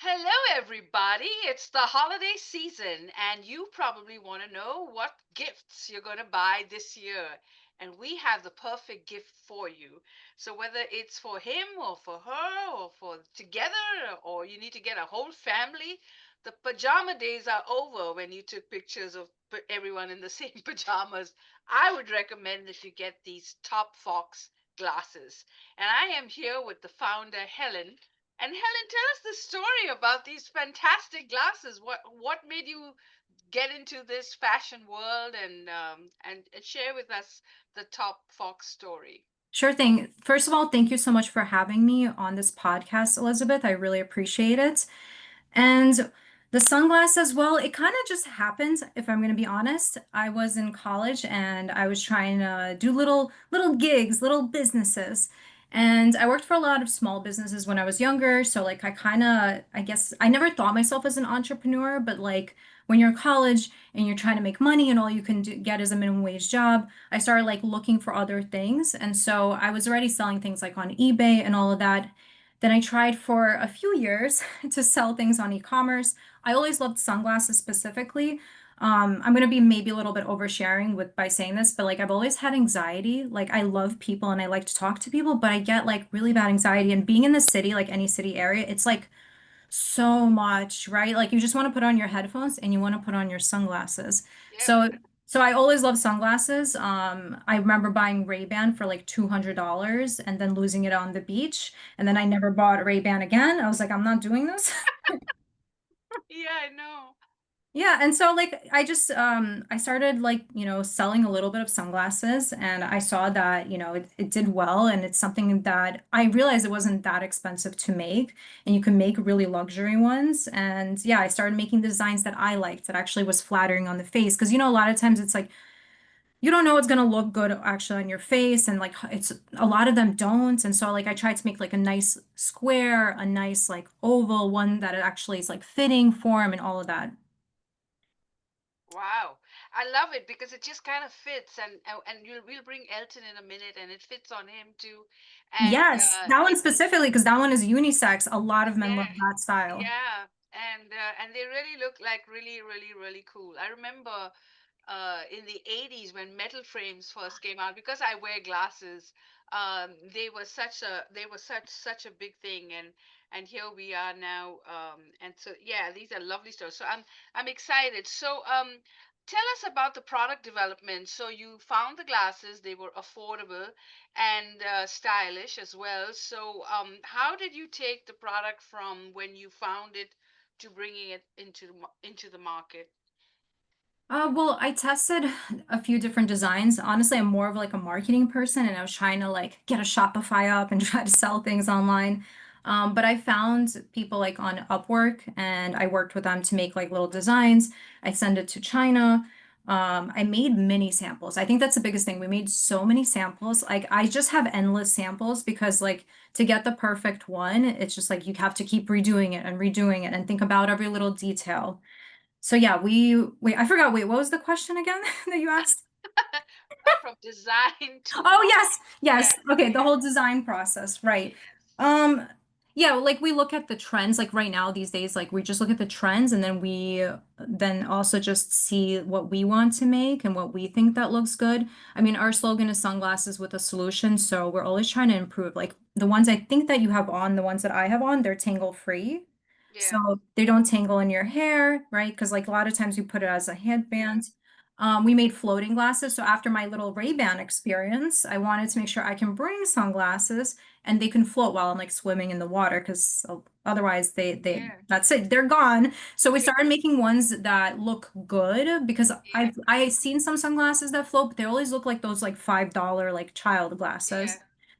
Hello, everybody. It's the holiday season, and you probably want to know what gifts you're going to buy this year. And we have the perfect gift for you. So, whether it's for him or for her or for together, or you need to get a whole family, the pajama days are over when you took pictures of everyone in the same pajamas. I would recommend that you get these TopFoxx glasses. And I am here with the founder, Helen. And Helen, tell us the story about these fantastic glasses. What made you get into this fashion world, and share with us the Top Fox story. Sure thing. First of all, thank you so much for having me on this podcast, Elizabeth. I really appreciate it. And the sunglasses, well, it kind of just happened, if I'm going to be honest. I was in college and I was trying to do little gigs, little businesses. And I worked for a lot of small businesses when I was younger. So like I guess I never thought myself as an entrepreneur, but like when you're in college and you're trying to make money and all you can get is a minimum wage job, I started like looking for other things. And so I was already selling things like on eBay and all of that. Then I tried for a few years to sell things on e-commerce. I always loved sunglasses specifically. I'm gonna be maybe a little bit oversharing with by saying this, but like I've always had anxiety. Like I love people and I like to talk to people, but I get like really bad anxiety. And being in the city, like any city area, it's like so much, right? Like you just want to put on your headphones and you want to put on your sunglasses. Yep. So I always love sunglasses. I remember buying Ray-Ban for like $200 and then losing it on the beach. And then I Oh, never bought Ray-Ban again. I was like, I'm not doing this. yeah, I know. Yeah, and so like I started like, selling a little bit of sunglasses and I saw that, it did well and it's something that I realized it wasn't that expensive to make and you can make really luxury ones. And yeah, I started making designs that I liked that actually was flattering on the face because a lot of times it's like you don't know what's gonna look good actually on your face and like it's a lot of them don't. And so like I tried to make like a nice square, a nice like oval one that it actually is like fitting form and all of that. Wow. I love it because it just kind of fits, and we'll bring Elton in a minute, and it fits on him too. And Yes, that one specifically, because that one is unisex. A lot of men yeah, love that style. yeah, and they really look like really cool. I remember in the 80s when metal frames first came out, because I wear glasses. They were such a big thing, and here we are now. And so yeah, these are lovely stores. So I'm excited. So tell us about the product development. So you found the glasses, they were affordable and stylish as well. So how did you take the product from when you found it to bringing it into the market? Well, I tested a few different designs. Honestly, I'm more of like a marketing person, and I was trying to like get a Shopify up and try to sell things online. But I found people like on Upwork, and I worked with them to make like little designs. I send it to China. I made mini samples. I think that's the biggest thing. We made so many samples. Like I just have endless samples because like to get the perfect one, it's just like you have to keep redoing it and think about every little detail. So yeah, wait, I forgot. Wait, what was the question again that you asked? From design to Oh, yes. market. Yeah, Yes. Okay, the yeah, whole design process, right. yes, Um, yeah, like we look at the trends like right now these days, like we just look at the trends and then we then also just see what we want to make and what we think that looks good. I mean, our slogan is sunglasses with a solution, so we're always trying to improve. Like the ones I think that you have on, the ones that I have on, they're tangle free. yeah, So they don't tangle in your hair, right? Because like a lot of times you put it as a yeah, headband. We made floating glasses. So after my little Ray-Ban experience, I wanted to make sure I can bring sunglasses and they can float while I'm like swimming in the water because otherwise they yeah, that's it, they're gone. So we yeah, started making ones that look good because yeah, I've seen some sunglasses that float, but they always look like those like $5 like child yeah, glasses.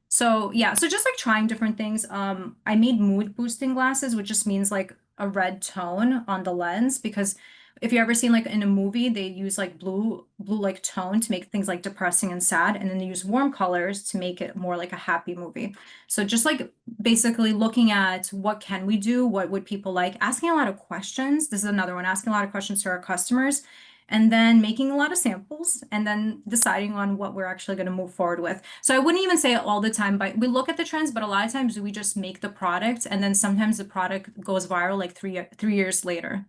So yeah, so just like trying different things. I made mood boosting glasses, which just means like a red tone on the lens because if you ever seen like in a movie, they use like blue like tone to make things like depressing and sad, and then they use warm colors to make it more like a happy movie. So just like basically looking at what can we do, what would people like, asking a lot of questions. This is another one, asking a lot of questions to our customers. and then making a lot of samples and then deciding on what we're actually going to move forward with. So I wouldn't even say it all the time, but we look at the trends, but a lot of times we just make the product and then sometimes the product goes viral like 3 years later.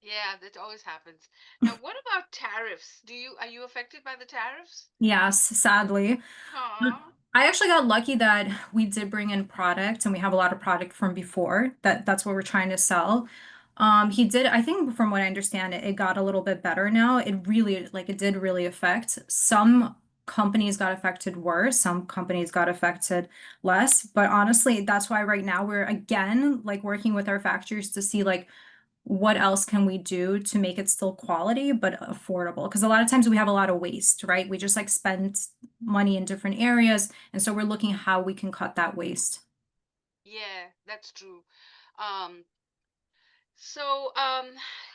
Yeah, that always happens. Now, what about tariffs? Are you affected by the tariffs? Yes, sadly. Aw. I actually got lucky that we did bring in product and we have a lot of product from before that's what we're trying to sell. He did, I think from what I understand, it got a little bit better now. It really, like, it did really affect. Some companies got affected worse, some companies got affected less. But honestly, that's why right now we're again like working with our factories to see like what else can we do to make it still quality but affordable? Because a lot of times we have a lot of waste, right? We just like spend money in different areas, and so we're looking how we can cut that waste. Yeah, that's true. Um, so,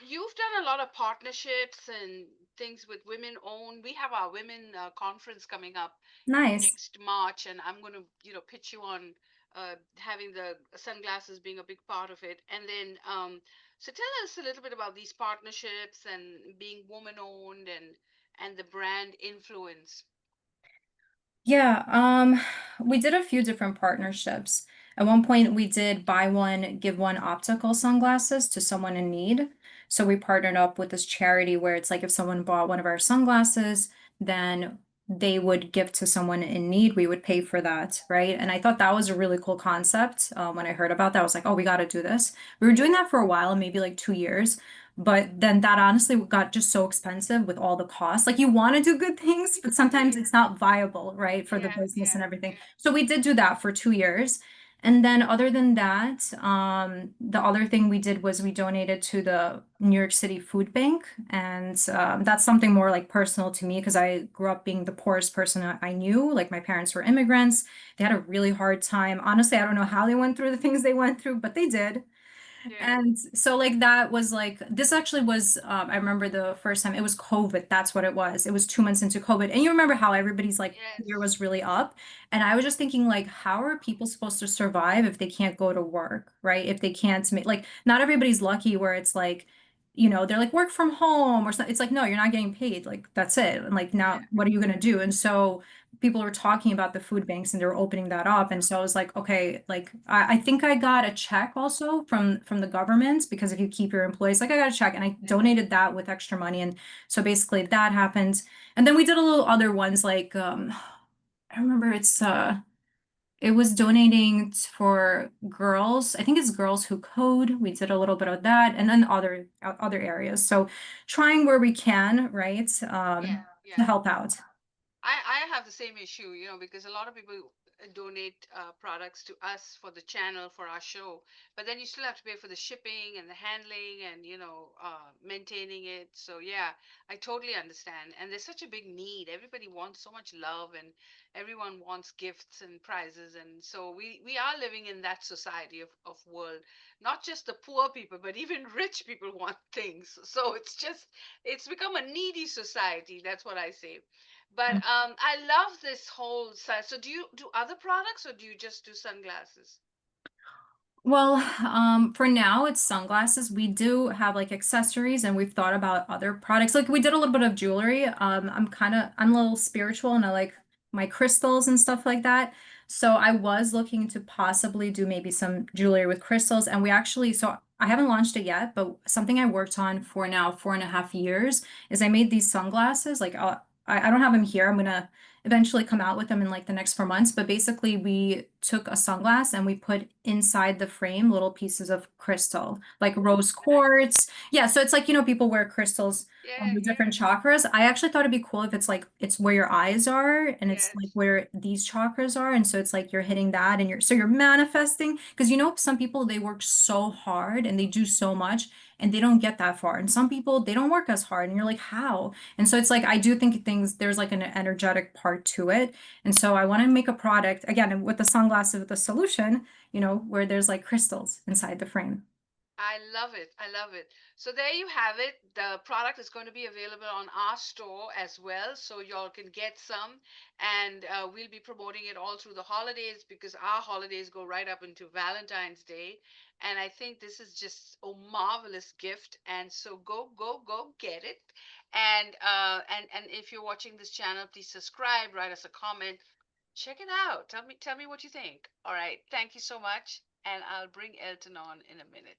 you've done a lot of partnerships and things with women owned. We have our women conference coming up Nice. next March, and I'm going to, pitch you on having the sunglasses being a big part of it. And then, so tell us a little bit about these partnerships and being woman owned and the brand influence. Yeah, we did a few different partnerships. At one point, we did buy one, give one optical sunglasses to someone in need. So we partnered up with this charity where it's like if someone bought one of our sunglasses, then they would give to someone in need. We would pay for that, right? And I thought that was a really cool concept. When I heard about that, I was like, oh, we got to do this. We were doing that for a while, maybe like 2 years. But then that honestly got just so expensive with all the costs. Like you want to do good things, but sometimes it's not viable, right, for the Yeah, business yeah, and everything. So we did do that for 2 years. And then other than that, the other thing we did was we donated to the New York City Food Bank. And that's something more like personal to me because I grew up being the poorest person I knew. Like my parents were immigrants. They had a really hard time. Honestly, I don't know how they went through the things they went through, but they did. yeah. And so like that was like this actually was I remember the first time it was COVID. That's what it was. It was 2 months into COVID. And you remember how everybody's like fear Yes. was really up. And I was just thinking like how are people supposed to survive if they can't go to work, right? If they can't make like not everybody's lucky where it's like they're like work from home or something. It's like, no, you're not getting paid. Like that's it. And like Yeah. now what are you gonna do? And so people were talking about the food banks and they were opening that up. And so I was like, okay, like I think I got a check also from the government because if you keep your employees, like I got a check and I donated that with extra money. And so basically that happened. And then we did a little other ones like I remember it was donating for girls. I think it's Girls Who Code. We did a little bit of that and then other areas. So trying where we can, right? Yeah, To yeah. help out. I have the same issue, because a lot of people donate products to us for the channel for our show, but then you still have to pay for the shipping and the handling and maintaining it. So yeah, I totally understand. And there's such a big need. Everybody wants so much love, and everyone wants gifts and prizes, and so we are living in that society of world. Not just the poor people, but even rich people want things. So it's become a needy society. That's what I say. But I love this whole side. So do you do other products or do you just do sunglasses? Well, for now it's sunglasses. We do have like accessories and we've thought about other products. Like we did a little bit of jewelry. I'm a little spiritual and I like my crystals and stuff like that. So I was looking to possibly do maybe some jewelry with crystals. And so I haven't launched it yet, but something I worked on for now 4.5 years is I made these sunglasses. Like I don't have them here. I'm gonna eventually come out with them in like the next 4 months. But basically, we took a sunglass and we put inside the frame little pieces of crystal, like Oh, rose quartz. Yeah, so it's like, people wear crystals on yeah, the yeah. different chakras. I actually thought it'd be cool if it's like it's where your eyes are and it's like Yes. where these chakras are. And so it's like you're hitting that and you're manifesting. Because some people they work so hard and they do so much and they don't get that far. And some people they don't work as hard and you're like, how? And so it's like I do think there's like an energetic part to it. And so I want to make a product again with the sunglasses with the solution, where there's like crystals inside the frame. I love it. I love it. So there you have it. The product is going to be available on our store as well, so y'all can get some. And we'll be promoting it all through the holidays because our holidays go right up into Valentine's Day. And I think this is just a marvelous gift. And so go, go, go get it. And if you're watching this channel, please subscribe, write us a comment, check it out. Tell me what you think. All right. Thank you so much. And I'll bring Elton on in a minute.